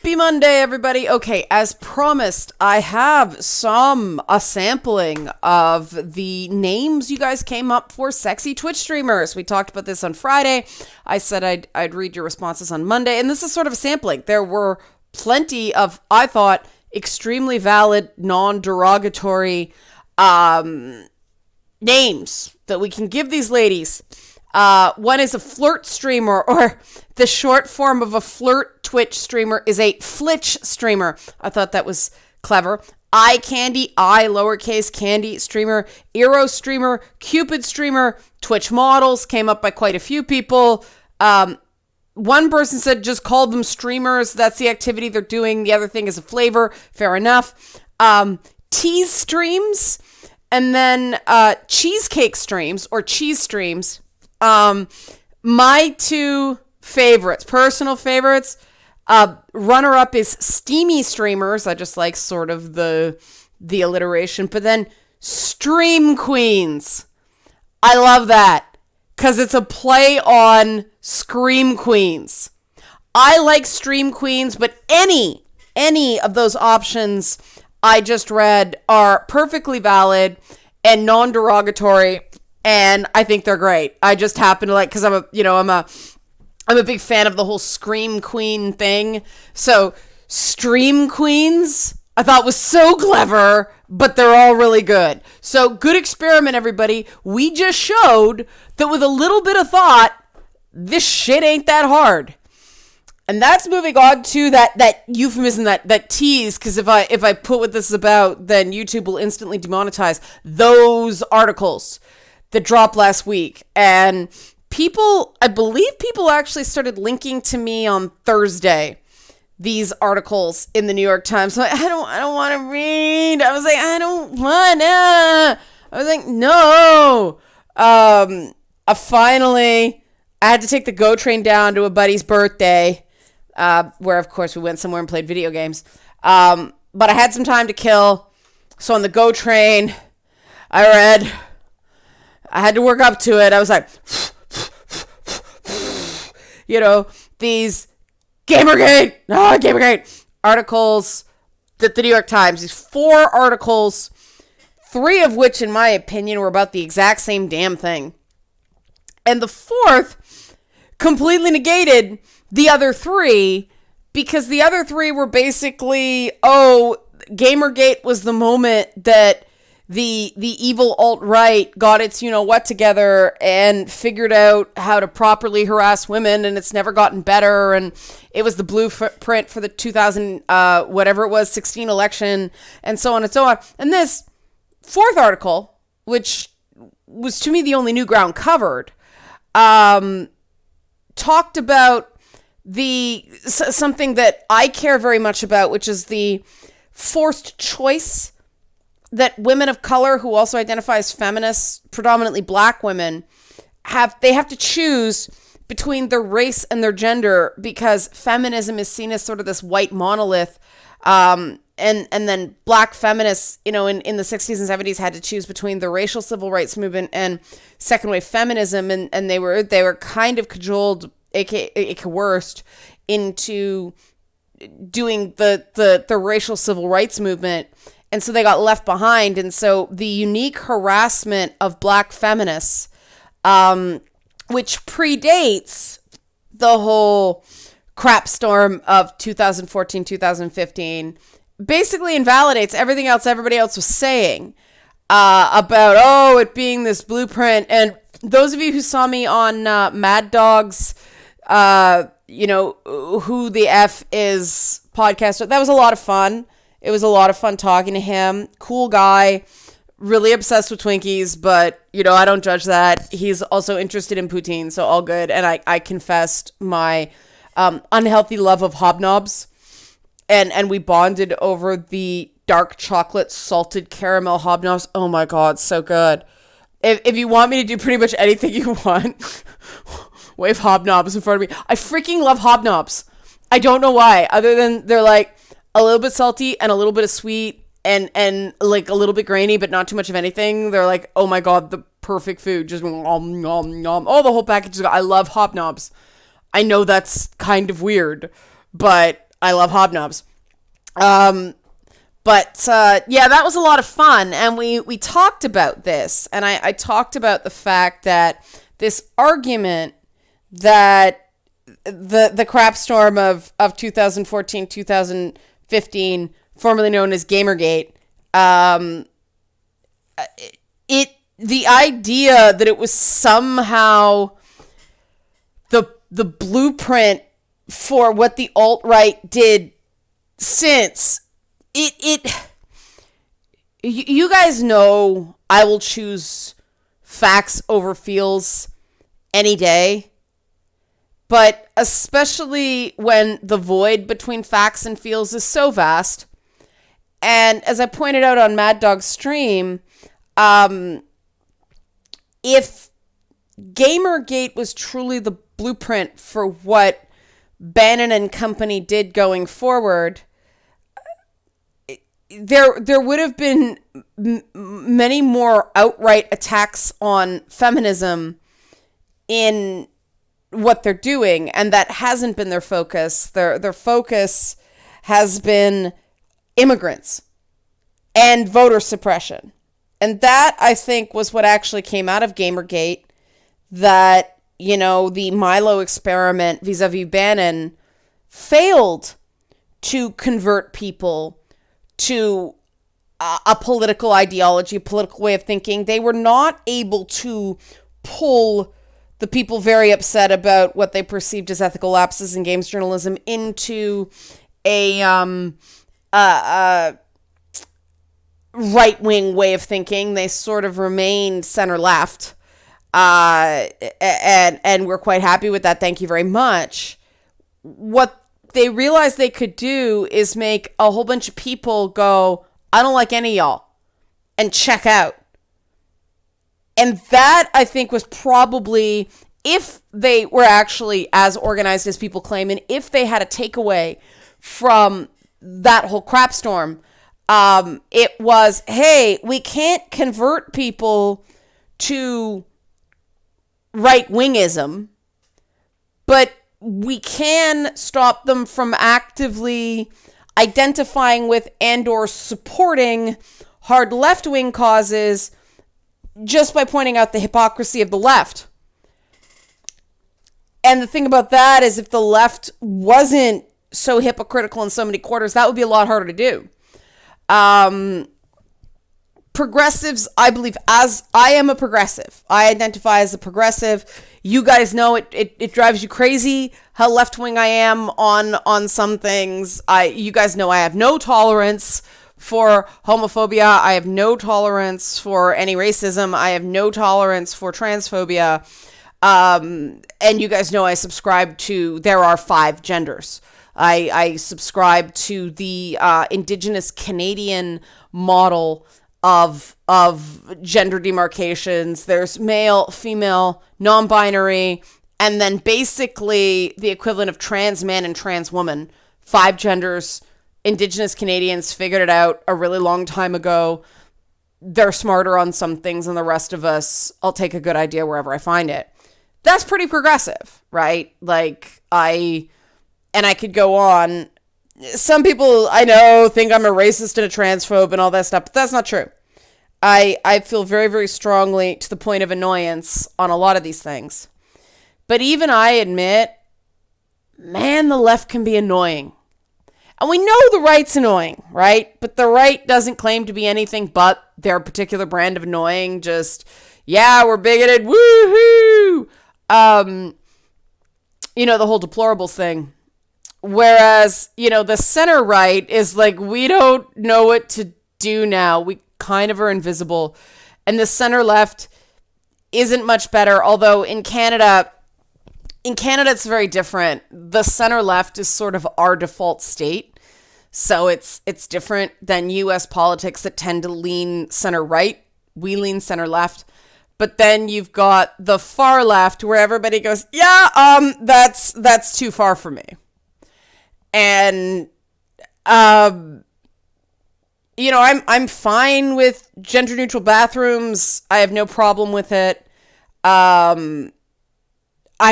Happy Monday, everybody. Okay, as promised, I have a sampling of the names you guys came up for sexy Twitch streamers. We talked about this on Friday. I said I'd read your responses on Monday, and this is sort of a sampling. There were plenty of, I thought, extremely valid, non-derogatory names that we can give these ladies. One is a flirt streamer, or the short form of a flirt Twitch streamer is a flitch streamer. I thought that was clever. Eye candy, I lowercase candy streamer, Eero streamer, Cupid streamer, Twitch models came up by quite a few people. One person said just call them streamers. That's the activity they're doing. The other thing is a flavor. Fair enough. Tease streams, and then cheesecake streams or cheese streams. My two favorites, personal favorites, runner-up is steamy streamers. I just like sort of the alliteration. But then stream queens. I love that because it's a play on scream queens. I like stream queens, but any of those options I just read are perfectly valid and non-derogatory. And I think they're great. I just happen to like, because I'm a big fan of the whole scream queen thing. So stream queens, I thought was so clever, but they're all really good. So good experiment, everybody. We just showed that with a little bit of thought, this shit ain't that hard. And that's moving on to that euphemism, that tease, because if I put what this is about, then YouTube will instantly demonetize those articles that dropped last week. And I believe people actually started linking to me on Thursday these articles in the New York Times. So I don't want to read. I was like, I don't wanna. I was like, no. I had to take the GO train down to a buddy's birthday, where of course we went somewhere and played video games. But I had some time to kill. So on the GO train, I had to work up to it. I was like, these Gamergate articles that the New York Times, these 4 articles, 3 of which, in my opinion, were about the exact same damn thing. And the 4th completely negated the other 3, because the other 3 were basically, Gamergate was the moment that the evil alt-right got its what together and figured out how to properly harass women, and it's never gotten better, and it was the blueprint for the 2016 election, and so on and so on. And this 4th article, which was to me the only new ground covered, talked about something that I care very much about, which is the forced choice that women of color who also identify as feminists, predominantly black women, have to choose between their race and their gender, because feminism is seen as sort of this white monolith. And then black feminists, in the 60s and 70s had to choose between the racial civil rights movement and second wave feminism. And they were kind of cajoled, aka coerced, into doing the racial civil rights movement. And so they got left behind. And so the unique harassment of black feminists, which predates the whole crap storm of 2014, 2015, basically invalidates everything else everybody else was saying about, it being this blueprint. And those of you who saw me on Mad Dog's, Who the F is podcast, that was a lot of fun. It was a lot of fun talking to him. Cool guy, really obsessed with Twinkies, but, I don't judge that. He's also interested in poutine, so all good. And I confessed my unhealthy love of hobnobs, and we bonded over the dark chocolate salted caramel hobnobs. Oh my God, so good. If you want me to do pretty much anything you want, wave hobnobs in front of me. I freaking love hobnobs. I don't know why, other than they're like a little bit salty and a little bit of sweet and like a little bit grainy, but not too much of anything. They're like, oh my God, the perfect food. Just nom, nom, nom. The whole package. I love hobnobs. I know that's kind of weird, but I love hobnobs. But yeah, that was a lot of fun. And we talked about this. And I talked about the fact that this argument that the crap storm of 2014, 2015, formerly known as Gamergate, the idea that it was somehow the blueprint for what the alt-right did since you guys know I will choose facts over feels any day, but especially when the void between facts and feels is so vast. And as I pointed out on Mad Dog's stream, if Gamergate was truly the blueprint for what Bannon and company did going forward, there would have been many more outright attacks on feminism in what they're doing, and that hasn't been their focus. Their focus has been immigrants and voter suppression. And that, I think, was what actually came out of Gamergate, that, you know, the Milo experiment vis-a-vis Bannon failed to convert people to a political ideology, a political way of thinking. They were not able to pull the people very upset about what they perceived as ethical lapses in games journalism into a right-wing way of thinking. They sort of remained center-left, and we're quite happy with that. Thank you very much. What they realized they could do is make a whole bunch of people go, I don't like any of y'all, and check out. And that, I think, was probably, if they were actually as organized as people claim, and if they had a takeaway from that whole crap storm, it was, hey, we can't convert people to right-wingism, but we can stop them from actively identifying with and or supporting hard left-wing causes just by pointing out the hypocrisy of the left. And the thing about that is, if the left wasn't so hypocritical in so many quarters, that would be a lot harder to do. Progressives, I believe, as I am a progressive, I identify as a progressive. You guys know it drives you crazy how left-wing I am on some things. You guys know I have no tolerance for homophobia. I have no tolerance for any racism. I have no tolerance for transphobia. And you guys know I subscribe to, there are 5 genders. I subscribe to the Indigenous Canadian model of gender demarcations. There's male, female, non-binary, and then basically the equivalent of trans man and trans woman. 5 genders. Indigenous Canadians figured it out a really long time ago. They're smarter on some things than the rest of us. I'll take a good idea wherever I find it. That's pretty progressive, right? Like, I could go on. Some people I know think I'm a racist and a transphobe and all that stuff, but that's not true. I feel very, very strongly to the point of annoyance on a lot of these things. But even I admit, man, the left can be annoying. And we know the right's annoying, right? But the right doesn't claim to be anything but their particular brand of annoying. Just, yeah, we're bigoted, woohoo! You know, the whole deplorables thing. Whereas, you know, the center right is like, we don't know what to do now. We kind of are invisible. And the center left isn't much better. Although in Canada, it's very different. The center left is sort of our default state. So it's different than US politics that tend to lean center right. We lean center left. But then you've got the far left where everybody goes, yeah, that's too far for me. And, you know, I'm fine with gender neutral bathrooms. I have no problem with it. I've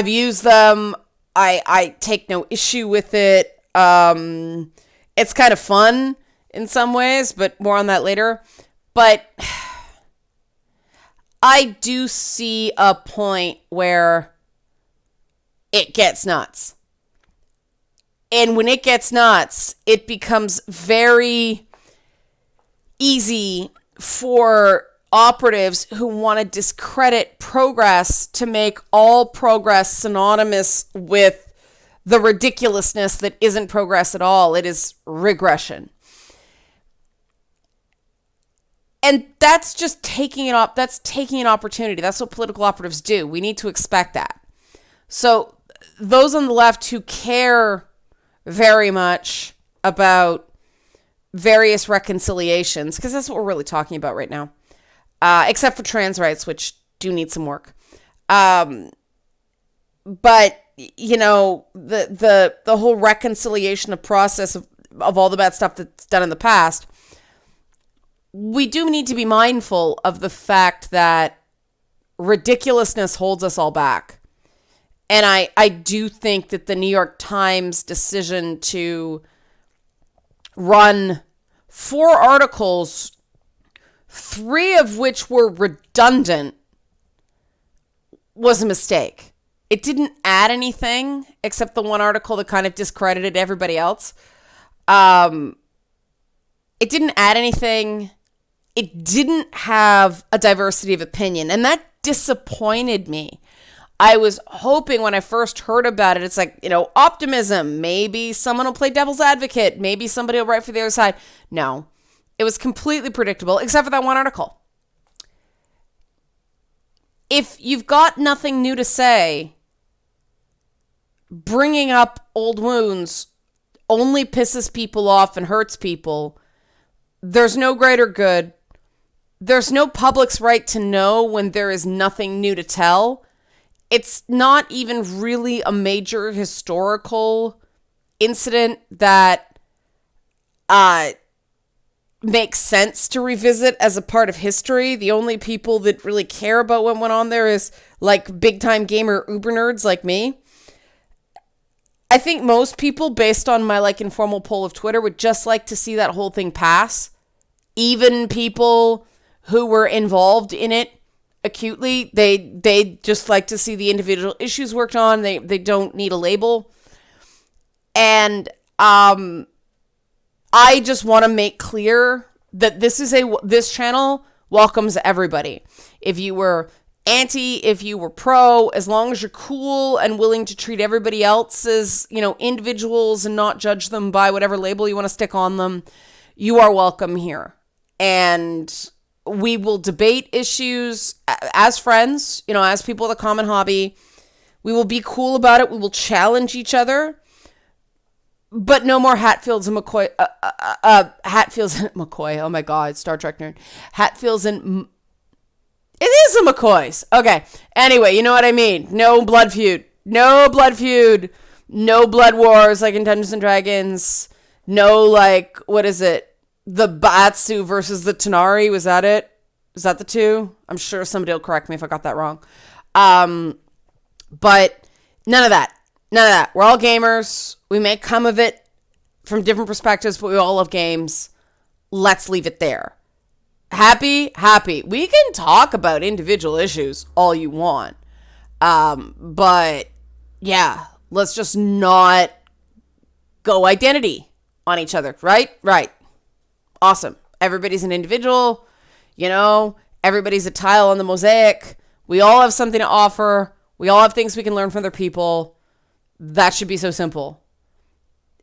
used them. I take no issue with it. It's kind of fun in some ways, but more on that later. But I do see a point where it gets nuts. And when it gets nuts, it becomes very easy for operatives who want to discredit progress to make all progress synonymous with the ridiculousness that isn't progress at all. It is regression. And that's just taking it up. That's taking an opportunity. That's what political operatives do. We need to expect that. So those on the left who care very much about various reconciliations, because that's what we're really talking about right now, except for trans rights, which do need some work. But you know, the whole reconciliation of process of all the bad stuff that's done in the past, we do need to be mindful of the fact that ridiculousness holds us all back. And I do think that the New York Times decision to run 4 articles, 3 of which were redundant, was a mistake. It didn't add anything except the one article that kind of discredited everybody else. It didn't add anything. It didn't have a diversity of opinion, and that disappointed me. I was hoping when I first heard about it, it's like, you know, optimism. Maybe someone will play devil's advocate. Maybe somebody will write for the other side. No, it was completely predictable, except for that one article. If you've got nothing new to say, bringing up old wounds only pisses people off and hurts people. There's no greater good. There's no public's right to know when there is nothing new to tell. It's not even really a major historical incident that makes sense to revisit as a part of history. The only people that really care about what went on there is like big time gamer uber nerds like me. I think most people, based on my like informal poll of Twitter, would just like to see that whole thing pass. Even people who were involved in it acutely, they just like to see the individual issues worked on. They don't need a label. And I just want to make clear that this channel welcomes everybody. If you were anti, if you were pro, as long as you're cool and willing to treat everybody else as, you know, individuals and not judge them by whatever label you want to stick on them, you are welcome here. And we will debate issues as friends, you know, as people with a common hobby. We will be cool about it. We will challenge each other. But no more Hatfields and McCoy. Hatfields and McCoy. Oh my God, Star Trek nerd. Hatfields and... It is a McCoys. Okay. Anyway, you know what I mean. No blood feud. No blood feud. No blood wars like in Dungeons and Dragons. No, like, what is it? The Batsu versus the Tanari. Was that it? Is that the two? I'm sure somebody will correct me if I got that wrong. But none of that. None of that. We're all gamers. We may come of it from different perspectives, but we all love games. Let's leave it there. Happy? Happy. We can talk about individual issues all you want. But yeah, let's just not go identity on each other. Right? Right. Awesome. Everybody's an individual. You know, everybody's a tile on the mosaic. We all have something to offer. We all have things we can learn from other people. That should be so simple.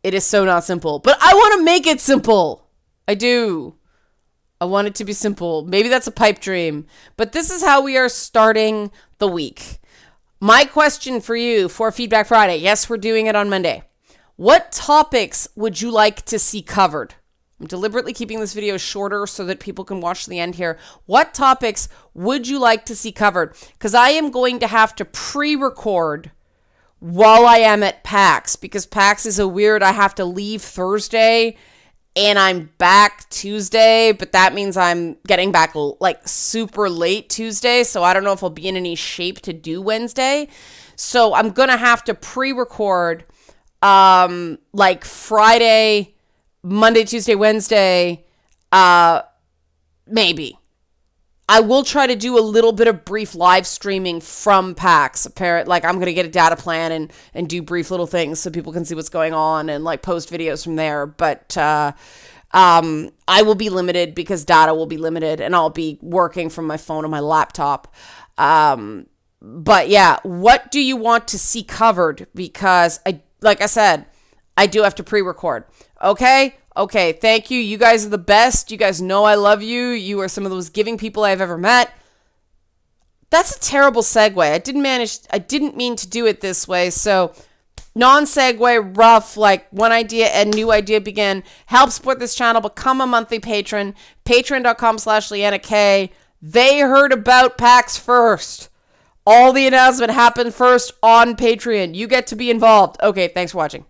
It is so not simple. But I want to make it simple. I do. I want it to be simple. Maybe that's a pipe dream. But this is how we are starting the week. My question for you for Feedback Friday. Yes, we're doing it on Monday. What topics would you like to see covered? I'm deliberately keeping this video shorter so that people can watch the end here. What topics would you like to see covered? Because I am going to have to pre-record while I am at PAX, because PAX is a weird, I have to leave Thursday and I'm back Tuesday, but that means I'm getting back like super late Tuesday, so I don't know if I'll be in any shape to do Wednesday. So I'm going to have to pre-record like Friday, Monday, Tuesday, Wednesday, maybe. I will try to do a little bit of brief live streaming from PAX. Like I'm going to get a data plan and do brief little things so people can see what's going on and like post videos from there. But I will be limited because data will be limited and I'll be working from my phone and my laptop. But yeah, what do you want to see covered? Because like I said, I do have to pre-record. Okay, thank you. You guys are the best. You guys know I love you. You are some of the most giving people I've ever met. That's a terrible segue. I didn't mean to do it this way. So non-segue, rough, like one idea and new idea begin. Help support this channel. Become a monthly patron. Patreon.com/Leanna K. They heard about PAX first. All the announcement happened first on Patreon. You get to be involved. Okay, thanks for watching.